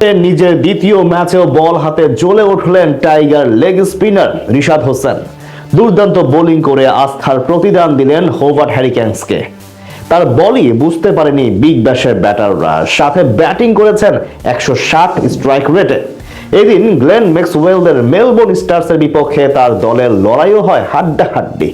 নিজের দ্বিতীয় ম্যাচেও বল হাতে জ্বলে উঠলেন tiger leg spinner Rishad Hossain. দুর্দান্ত বোলিং করে আস্থার প্রতিদান দিলেন হোভার্ট হ্যারিকেন্সকে। তার বলই বুঝতে পারেনি বিগ ব্যাশের ব্যাটাররা, সাথে ব্যাটিং করেছেন 160 স্ট্রাইক রেটে। এদিন গ্লেন ম্যাক্সওয়েলদের মেলবোর্ন স্টার্সের বিপক্ষে তার দলের লড়াইও হয় হাড্ডাহাড্ডি।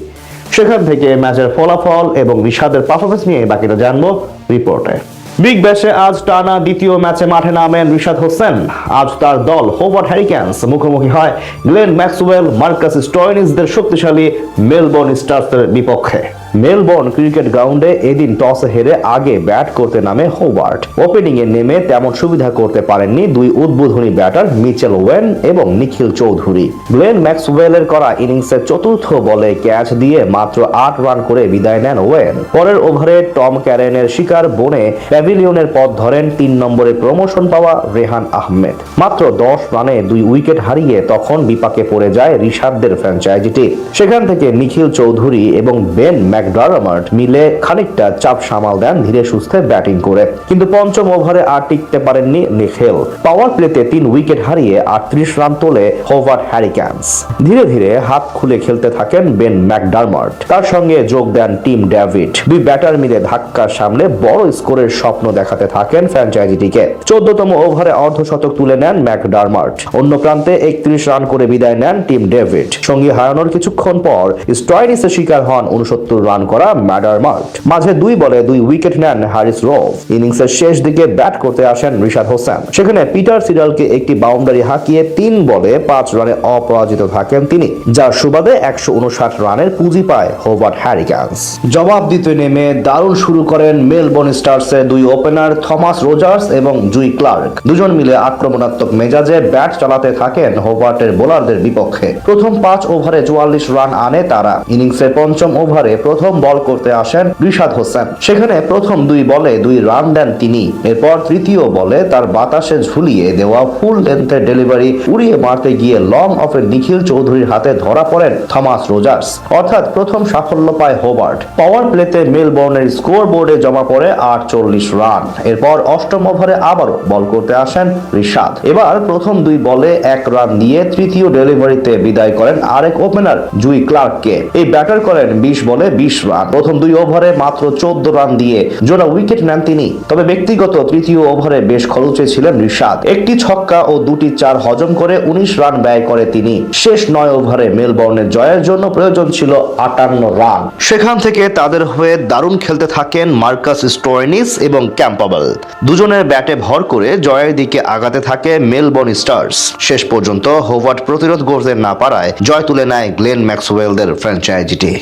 সেখান থেকে ম্যাচের ফলাফল এবং রিশাদের পারফরমেন্স নিয়ে বাকিটা জানবো রিপোর্টে। বিগ ব্যাশে আজ টানা দ্বিতীয় ম্যাচে মাঠে নামেন রিশাদ হোসেন। আজ তার দল হোভার্ট হ্যারিকেন্স মুখোমুখি হয় গ্লেন ম্যাক্সওয়েল, মার্কাস স্টোয়নিসদের শক্তিশালী মেলবোর্ন স্টার্সের বিপক্ষে। মেলবোর্ন ক্রিকেট গ্রাউন্ডে এদিন টসে হেরে আগে ব্যাট করতে নামে হোভার্ট। ওপেনিং এ নেমে তেমন সুবিধা করতে পারেননি দুই উদ্বোধনী ব্যাটার মিচেল ওয়েন এবং নিখিল চৌধুরী। গ্লেন ম্যাক্সওয়েলের করা ইনিংসের চতুর্থ বলে ক্যাচ দিয়ে মাত্র 8 রান করে বিদায় নেন ওয়েন। পরের ওভারে টম ক্যারেনের শিকার বনে প্যাভিলিয়নের পথ ধরেন 3 নম্বরে প্রমোশন পাওয়া রেহান আহমেদ। মাত্র 10 রানে 2 উইকেট হারিয়ে তখন বিপাকে পড়ে যায় রিশাদদের ফ্র্যাঞ্চাইজিটি। সেখান থেকে নিখিল চৌধুরী এবং বেন ম্যাকডারমার্ট মিলে খানিকটা চাপ সামাল দেন ধীরে সুস্থে ব্যাটিং করে, কিন্তু পঞ্চম ওভারে আর টিকতে পারেননি নিখিল। পাওয়ার প্লেতে 3 উইকেট হারিয়ে 38 রান তোলে হোভার্ট হ্যারিকেন্স। ধীরে ধীরে হাত খুলে খেলতে থাকেন বেন ম্যাকডারমার্ট, তার সঙ্গে যোগ দেন টিম ডেভিড। দুই ব্যাটার মিলে ধাক্কার সামনে বড় স্কোরের স্বপ্ন দেখাতে থাকেন ফ্র্যাঞ্চাইজিটিকে। 14তম ওভারে অর্ধশতক তুলে নেন ম্যাকডারমার্ট। অন্য প্রান্তে 31 রান করে বিদায় নেন টিম ডেভিড। সঙ্গী হারানোর কিছুক্ষণ পর স্টোয়নিসের শিকার হন 69 রান করা ম্যাকডারমার্ট। মাঝে 2 বলে 2 উইকেট নেন হ্যারিস রোভ। ইনিংসের শেষ দিকে ব্যাট করতে আসেন রিশাদ হোসেন। সেখানে পিটার সিডালকে একটি বাউন্ডারি হাঁকিয়ে 3 বলে 5 রানে অপরাজিত থাকেন তিনি, যার সুবাদে 159 রানের পুঁজি পায় হোভার্ট হ্যারিকেন্স। জবাব দিতে নেমে দারুণ শুরু করেন মেলবোর্ন স্টার্সের 2 ওপেনার থমাস রোজার্স এবং জুই ক্লার্ক। দুজন মিলে আক্রমণাত্মক মেজাজে ব্যাট চালাতে থাকেন হোভার্টের বোলারদের বিপক্ষে। প্রথম 5 ওভারে 44 রান আনে তারা। ইনিংসের পঞ্চম ওভারে প্রথম বল করতে আসেন রিশাদ হোসেন। সেখানে প্রথম 2 বলে 2 রান দেন তিনি। এরপর তৃতীয় বলে তার বাতাসে ঝুলিয়ে দেওয়া ফুল লেন্থের ডেলিভারি উড়িয়ে মারতে গিয়ে লং অফে নিখিল চৌধুরীর হাতে ধরা পড়েন থমাস রোজার্স। অর্থাৎ প্রথম সাফল্য পায় হোভার্ট। পাওয়ার প্লেতে মেলবোর্নের স্কোর বোর্ডে জমা পড়ে 48 রান। এরপর অষ্টম ওভারে আবারও বল করতে আসেন রিশাদ। এবার প্রথম 2 বলে 1 রান দিয়ে তৃতীয় ডেলিভারিতে বিদায় করেন আরেক ওপেনার জুই ক্লার্ককে। এই ব্যাটার করেন 20 বলে 20 রান। প্রথম 2 ওভারে মাত্র 14 রান দিয়ে জোড়া উইকেট নেন তিনি। তবে ব্যক্তিগত তৃতীয় ওভারে বেশ খরুচে ছিলেন রিশাদ। একটি ছক্কা ও 2টি 4 হজম করে 19 রান ব্যয় করে তিনি। শেষ 9 ওভারে মেলবোর্নের জয়ের জন্য প্রয়োজন ছিল 58 রান। সেখান থেকে তাদের হয়ে দারুণ খেলতে থাকেন মার্কাস স্টোয়নিস এবং ক্যাম্পবেল। দুজনের ব্যাটে ভর করে জয়ের দিকে আগাতে থাকে মেলবোর্ন স্টার্স। শেষ পর্যন্ত হোভার্ট প্রতিরোধ গড়তে না পারায় জয় তুলে নেয় গ্লেন ম্যাক্সওয়েলদের ফ্র্যাঞ্চাইজিটি।